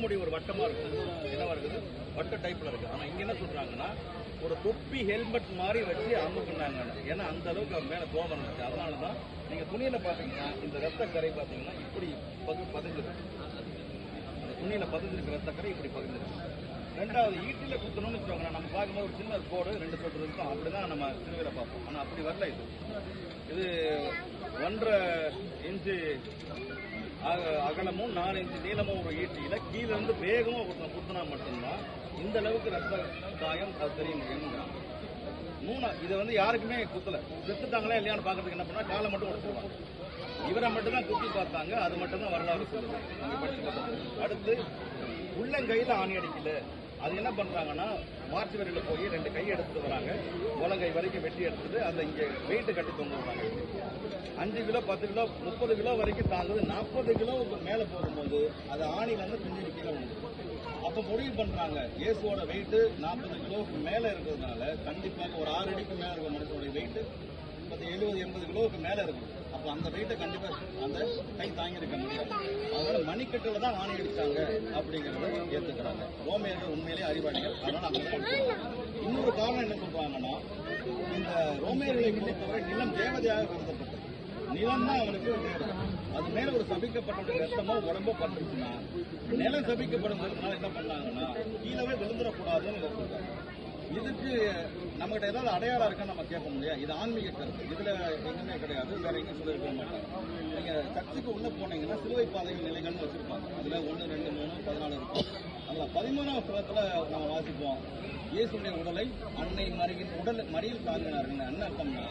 முடி ஒரு வட்டமா இருக்குது, என்னவா இருக்குது, வட்ட டைப்ல இருக்கு. ஆனா இங்க என்ன சொல்றாங்கன்னா ஒரு தொப்பி ஹெல்மெட் மாதிரி வச்சு அமுக்குனாங்க. ஏன்னா அந்த அளவுக்கு அவர் மேல கோபம் இருந்துச்சு. அதனாலதான் நீங்க துணியில பாத்தீங்கன்னா இந்த ரத்த கரை பாத்தீங்கன்னா இப்படி பதிஞ்சிருக்கு. அந்த துணியில பதிஞ்சிருக்க ரத்த கரை இப்படி பதிஞ்சிருக்கு. ரெண்டாவது ஈட்டில குத்தணும்னு வச்சுக்கோங்க, நம்ம பார்க்கும்போது ஒரு சின்ன கோடு 2 சொட்டு இருக்கும், அப்படிதான் நம்ம சிலுவையில பார்ப்போம். ஆனா அப்படி வரல. இது 1.5 இன்ச்சு அகலமும் 4 இன்ச்சு நீளமும் ஒரு ஈட்டியில கீழே இருந்து வேகமா குத்தினா மட்டும்தான் இந்த அளவுக்கு ரத்த காயம் அது தெரியும். இதை யாருக்குமே குத்தல, செத்துட்டாங்களா இல்லையான்னு பாக்கிறதுக்கு என்ன பண்ணா காலை மட்டும் உடைச்சிருவாங்க. இவரை மட்டும் தான் குத்தி பார்த்தாங்க. அது மட்டும் தான் வரலாறு சொல்லுது. அடுத்து உள்ளங்கையில ஆணி அடிக்கல. அது என்ன பண்றாங்கன்னா மார்ச் வரையில போய் 2 கை எடுத்து வராங்க, முழங்கை வரைக்கும் வெட்டி எடுத்துட்டு அதை இங்க வெயிட்டு கட்டி தொங்க விடுறாங்க. 5 கிலோ 10 கிலோ 30 கிலோ வரைக்கும் தாங்குது. 40 கிலோவுக்கு மேல போகும்போது அது ஆணில இருந்து பிஞ்சு கீழே விழுந்து. அப்ப முடிவு பண்றாங்க இயேசுவோட வெயிட் 40 கிலோவுக்கு மேல இருக்கிறதுனால கண்டிப்பாக ஒரு 6 அடிக்கு மேல இருக்க மனுஷனுடைய வெயிட் 70-80 கிலோவுக்கு மேல இருக்கும். அப்ப அந்த வெயிட்டை கண்டிப்பா அந்த கை தாங்கி இருக்க முடியாது. அதனால மணிக்கட்டுல தான் ஆணி அடிச்சாங்க அப்படிங்கறத ஏத்துக்கிறாங்க. ரோமியர்கள் உண்மையிலேயே அறிவாளிகள். அதனால இன்னொரு காரணம் என்ன சொல்றாங்கன்னா இந்த ரோமியர்களை பொறுத்தவரை நிலம் தேவதையாக கருதப்பட்டது. நிலம் தான் அவனுக்கு தேவை. அது மேல ஒரு சபிக்கப்பட்ட ரத்தமோ உடம்போ பட்டுச்சுன்னா நிலம் சபிக்கப்படுங்கிறதுனால என்ன பண்ணாங்கன்னா கீழவே விழுந்துடக்கூடாதுன்னு சொல்றாங்க. இதுக்கு நம்மகிட்ட ஏதாவது அடையாளம் இருக்கான்னு நம்ம கேட்க முடியாது. இது ஆன்மீக கருத்து. இதுல எங்குமே கிடையாது, வேற எங்கேயும் சொல்லிருக்க மாட்டாங்க. நீங்க சர்ச்சுக்கு உள்ள போனீங்கன்னா சிலுவை பாதைகள் நிலைகள்னு வச்சிருப்பாங்க. அதுல 1, 2, 3, 14 இருக்கும். அதுல 13ஆம் வசனத்துல நம்ம வாசிப்போம், இயேசுடைய உடலை அன்னை மறியில் தாங்கினார்கள். என்ன அர்த்தம்னா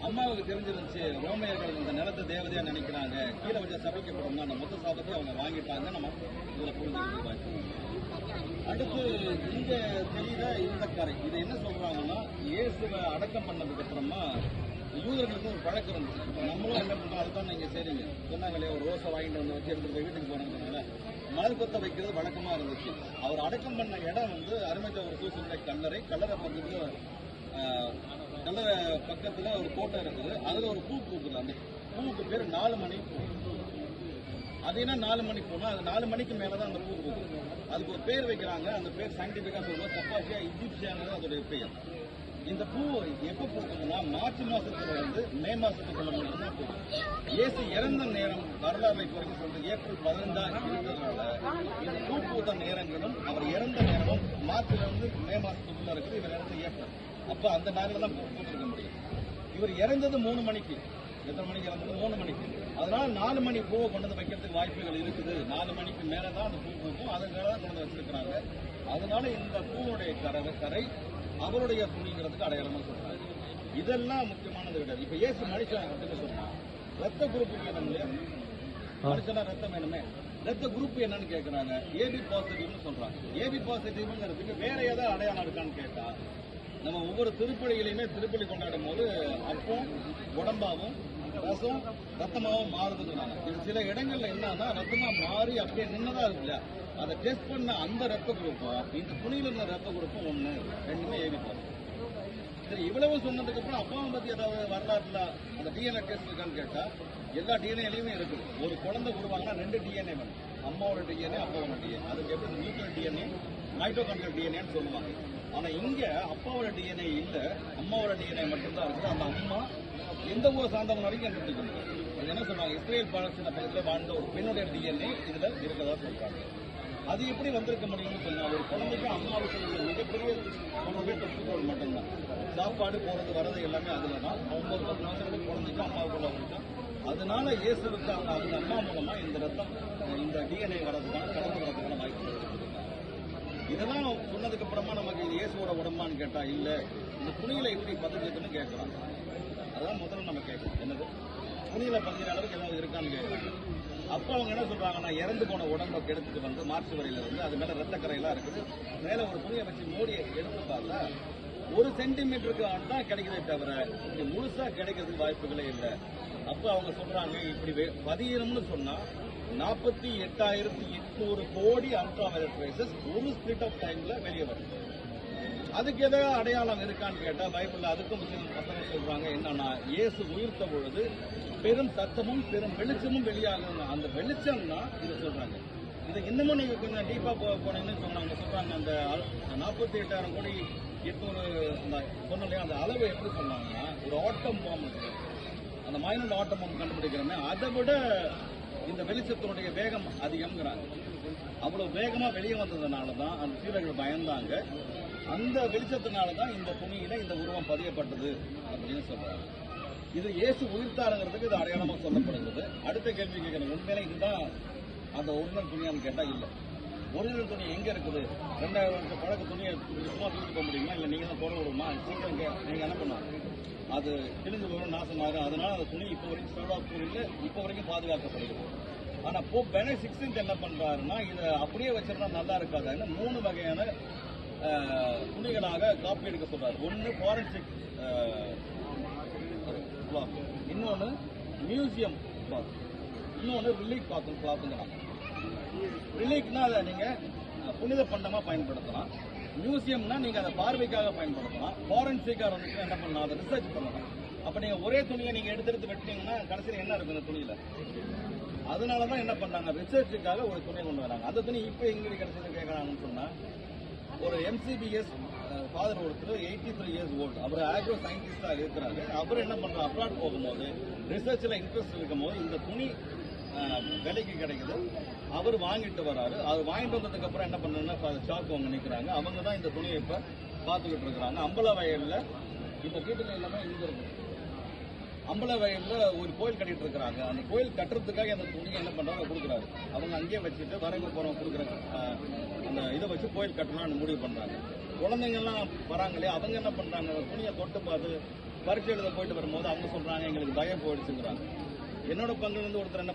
அம்மாவுக்கு தெரிஞ்சிருந்துச்சு ரோமையர்கள் இந்த நிலத்தை தேவதையா நினைக்கிறாங்க, கீழே வச்சு சபிக்கப்படும், அந்த மொத்த சாபத்தை அவங்க வாங்கிட்டாங்க. நம்ம இதுல புரிஞ்சுக்கிட்டு அடுத்து இங்க தெரியல இந்த கரை இதை என்ன சொல்றாங்கன்னா இயேசுவை அடக்கம் பண்ணதுக்கு அப்புறமா யூதர்களுக்கு ஒரு பழக்கம் இருந்துச்சு. நம்மளும் என்ன பண்றோம், அதுதான் நீங்க சரிங்க சொன்னாங்களே, ஒரு ரோஸை வாங்கிட்டு வந்து வச்சு எடுத்துட்டு வீட்டுக்கு போனதுனால மலர் கொத்த வைக்கிறது வழக்கமா இருந்துச்சு. அவர் அடக்கம் பண்ண இடம் அருமைத்த ஒரு சூசனுடைய கல்லறை கல்லறை பக்கத்துல ஒரு கோட்டை இருக்குது. அதுல ஒரு பூ பூக்குது. அந்த பூவுக்கு பேர் 4 மணி பூ. அது என்ன 4 மணி பூனா அது 4 மணிக்கு மேலதான் அந்த பூ பூக்குது. அதுக்கு ஒரு பேர் வைக்கிறாங்க. அந்த பேர் சயின்டிபிக்கா சொல்லுவோம் தப்பாசியா இஜிப்சியாங்கிறது அதோடைய பெயர். இந்த பூ எப்ப பூக்குதுன்னா மார்ச் மாசத்துல மே மாசத்துக்குள்ள மட்டும்தான் பூக்கும். இயேசு இறந்த நேரம் வரலாறு வரைக்கும் சொல்றது ஏப்ரல் 15 இருந்ததுனால இந்த பூ பூத்த நேரங்களும் அவர் இறந்த நேரமும் மார்ச்ல இருந்து மே மாசத்துக்குள்ள இருக்குது. இவர் இறந்த ஏப்ரல். அப்ப அந்த நேரம் தான் பூ பூத்திருக்க முடியும். இவர் இறந்தது 3 மணிக்கு. எத்தனை மணிக்கு இறந்தது? 3 மணிக்கு. அதனால 4 மணி பூவை கொண்டு வந்து வைக்கிறதுக்கு வாய்ப்புகள் இருக்குது. 4 மணிக்கு மேலதான் அந்த பூ பூக்கும். அதன் மேலதான் கொண்டு வந்து வச்சிருக்கிறாங்க. அதனால இந்த பூவுடைய கரை அவருடைய துணிங்கிறதுக்கு அடையாளமா சொல்றாங்க. இதெல்லாம் முக்கியமானது கிடையாது. இப்ப இயேசு மனுஷன் அப்படின்னு சொன்னா ரத்த குரூப் வேணும் இல்லையா? மனுஷனா ரத்தம் வேணுமே. ரத்த குரூப் என்னன்னு கேட்கறாங்க. ஏபி பாசிட்டிவ்னு சொல்றாங்க. ஏபி பாசிட்டிவ்ங்கிறதுக்கு வேற ஏதாவது அடையாளம் இருக்கான்னு கேட்டா நம்ம ஒவ்வொரு திருப்பலிகளையுமே திருப்பலி கொண்டாடும் போது அப்போ உடம்பாவும் ரசம் ரத்தமாவும் மாறுதுங்கிறாங்க. இது சில இடங்கள்ல என்னன்னா ரத்தமா மாறி அப்படியே நின்னதா இருக்குல்ல, அதை டெஸ்ட் பண்ண அந்த ரத்த குரூப்பும் இந்த துணியில இருந்த ரத்த குரூப்பும் ஒண்ணு, ரெண்டுமே ஏறிப்பாங்க. சரி, இவ்வளவு சொன்னதுக்கு அப்புறம் அப்பாவை பத்தி ஏதாவது வரலாற்றுல அந்த டிஎன்ஏ டெஸ்ட் இருக்கான்னு கேட்டா எல்லா டிஎன்ஏலையுமே இருக்குது. ஒரு குழந்தை உருவாங்கன்னா 2 டிஎன்ஏ வேணும். அம்மாவோட டிஎன்ஏ அப்பாவோட டிஎன்ஏ. அதுக்கு எப்படி நியூக்ளியர் டிஎன்ஏ மைட்டோகாண்ட்ரியல் டிஎன்ஏன்னு சொல்லுவாங்க. ஆனா இங்க அப்பாவோட டிஎன்ஏ இல்ல, அம்மாவோட டிஎன்ஏ மட்டும்தான் இருக்குது. அந்த அம்மா எந்த ஊரை சார்ந்தவங்க வரைக்கும் கண்டுபிடிக்க முடியும். அது என்ன சொல்றாங்க, இஸ்ரேல் பாலஸ்தீன பக்கத்துல வாழ்ந்த ஒரு பெண்ணுடைய டிஎன்ஏ இதுல இருக்கதா சொல்றாங்க. அது எப்படி வந்திருக்க முடியும்னு சொன்னா ஒரு குழந்தைக்கு அம்மாவுக்கு மிகப்பெரிய தொற்றுக்கோள் மட்டும்தான். சாப்பாடு போறது வர்றது எல்லாமே அதுலதான். 9-10 மாசத்துக்கு குழந்தைக்கும் அம்மாவுக்குள்ள இருக்கும். அதனால இயேசுக்கு அவங்க அம்மா மூலமா இந்த ரத்தம் இந்த டிஎன்ஏ வர்றதுக்கான கலந்து வர்றதுக்கான வாய்ப்பு. இதெல்லாம் சொன்னதுக்கு அப்புறமா நமக்கு இயேசுவோட உடம்பான்னு கேட்டா இல்ல, இந்த துணியில எப்படி பதிஞ்சதுன்னு கேட்கலாம். அதான் முதல்ல நம்ம கேட்கணும், என்னது துணியில பதிகிற அளவுக்கு ஏதாவது இருக்கான்னு கேட்கலாம். அப்ப அவங்க என்ன சொல்றாங்கன்னா இறந்து போன உடம்பை எடுத்துட்டு வந்து மார்ச் வரையில இருந்து அது மேல ரத்த கரையெல்லாம் இருக்குது. மேல ஒரு துணியை வச்சு மூடி எடுத்து பார்த்தா 1 சென்டிமீட்டருக்கு தான் கிடைக்கிறதே தவிர இப்படி முழுசா கிடைக்கிறதுக்கு வாய்ப்புகளே இல்லை. அப்ப அவங்க சொல்றாங்க இப்படி பதியணும்னு சொன்னா 48,800 கோடி அல்ட்ராவயலட் ரேசஸ் ஒரு ஸ்பிளிட் ஆஃப் டைம்ல வெளியே வரும். அதுக்கு ஏதாவது அடையாளம் இருக்கான்னு கேட்டா பைபிள்ல அதுக்கும் பசங்க சொல்றாங்க என்னன்னா இயேசு உயிர்த்த பொழுது பெரும் சத்தமும் பெரும் வெளிச்சமும் வெளியாகும். அந்த வெளிச்சம் தான் இதை சொல்றாங்க. இது இன்னமும் நீங்க கொஞ்சம் டீப்பா போனீங்கன்னு சொன்னாங்க. சொல்றாங்க அந்த 48,000 கோடி 800 அந்த சொன்ன இல்லையா, அந்த அளவு எப்படி சொன்னாங்கன்னா, ஒரு ஆட்டம் பாம்பு இருக்கு, அந்த மைனூட் ஆட்டம் பாம்பு கண்டுபிடிக்கிறோமே, அதை விட இந்த வெளிச்சத்தினுடைய வேகம் அதிகம்ங்கிறாங்க. அவ்வளவு வேகமா வெளியே வந்ததுனால தான் அந்த சீடர்கள் பயந்தாங்க. அந்த வெளிச்சத்தினால தான் இந்த துணியில இந்த உருவம் பதியப்பட்டது அப்படின்னு சொல்றாங்க. இது இயேசு உயிர்த்தாருங்கிறதுக்கு இது அடையாளமா சொல்லப்படுகிறது. அடுத்த கேள்வி கேட்கணும், உண்மையில இதுதான் அந்த ஒரிஜினல் துணியான்னு கேட்டா இல்ல. ஒரிஜினல் துணி எங்க இருக்குது? 2000 வருஷம் பழக்க துணியை சும்மா தூக்கிட்டு போக முடியுமா? இல்ல நீங்க தான் தொட விடுமா? சீக்கிரம் நீங்க என்ன பண்ணுவாங்க, அது கிழிஞ்சு போகும், நாசமாகும். அதனால அந்த துணி இப்போ வரைக்கும் சோழாப்பூரில் இப்போ வரைக்கும் பாதுகாக்கப்படுகிறது. ஆனா போப் பெனடிக்ட் 16 என்ன பண்றாருன்னா, இதை அப்படியே வச்சிருந்தா நல்லா இருக்காதுன்னு 3 வகையான துணிகளாக காப்பி எடுக்க சொல்றாரு. ஒன்னு ஃபாரன்சிக் கிளாத், இன்னொன்னு மியூசியம் கிளாத், இன்னொன்னு ரிலீக் கிளாத்துங்கிறாங்க. ரிலீக்னா அதை நீங்க புனித பண்டமா பயன்படுத்தலாம். மியூசியம்னா நீங்க அதை பார்வைக்காக பயன்படுத்தலாம். ஃபாரன்சிக்கா இருந்துச்சுன்னா என்ன பண்ணலாம், அதை ரிசர்ச் பண்ணலாம். அப்ப நீங்க ஒரே துணியை நீங்க எடுத்து வெட்டினீங்கன்னா கடைசியில் என்ன இருக்கும் இந்த துணியில? அதனாலதான் என்ன பண்ணாங்க, ரிசர்ச்சுக்காக ஒரு துணியை கொண்டு வராங்க. அந்த துணி இப்ப எங்க கிடைச்சது கேட்கறாங்கன்னு சொன்னா, ஒரு MCBS ஃபாதர் ஒருத்தர் 83 இயர்ஸ் ஓல்டு, அவர் ஆக்ரோ சயின்டிஸ்டா இருக்கிறாரு. அவர் என்ன பண்றாரு, அப்ராட் போகும்போது ரிசர்ச்ல இன்ட்ரெஸ்ட் இருக்கும் போது இந்த துணி விலைக்கு கிடைக்குது, அவர் வாங்கிட்டு வராரு. அவர் வாங்கிட்டு வந்ததுக்கு அப்புறம் என்ன பண்ணணும்னா ஷாப் அவங்க நிற்கிறாங்க. அவங்க தான் இந்த துணியை இப்ப பார்த்துக்கிட்டு இருக்கிறாங்க. அம்பல வயல்ல இப்ப வீட்டுல எல்லாமே இங்க இருக்கு. அம்பல வயல்ல ஒரு கோயில் கட்டிட்டு இருக்கிறாங்க. அந்த கோயில் கட்டுறதுக்காக அந்த துணியை என்ன பண்றாங்க, கொடுக்குறாரு. அவங்க அங்கேயே வச்சுட்டு வரவங்க போறவங்க கொடுக்குற அந்த இதை வச்சு கோயில் கட்டலாம்னு முடிவு பண்றாங்க. குழந்தைங்க எல்லாம் வராங்களே, அவங்க என்ன பண்றாங்க, துணியை தொட்டு பார்த்து பரீட்சை எழுத போயிட்டு வரும்போது அவங்க சொல்றாங்க எங்களுக்கு பயம் போயிடுச்சுங்கிறாங்க. என்னோட பங்கு ஒருத்தர் என்ன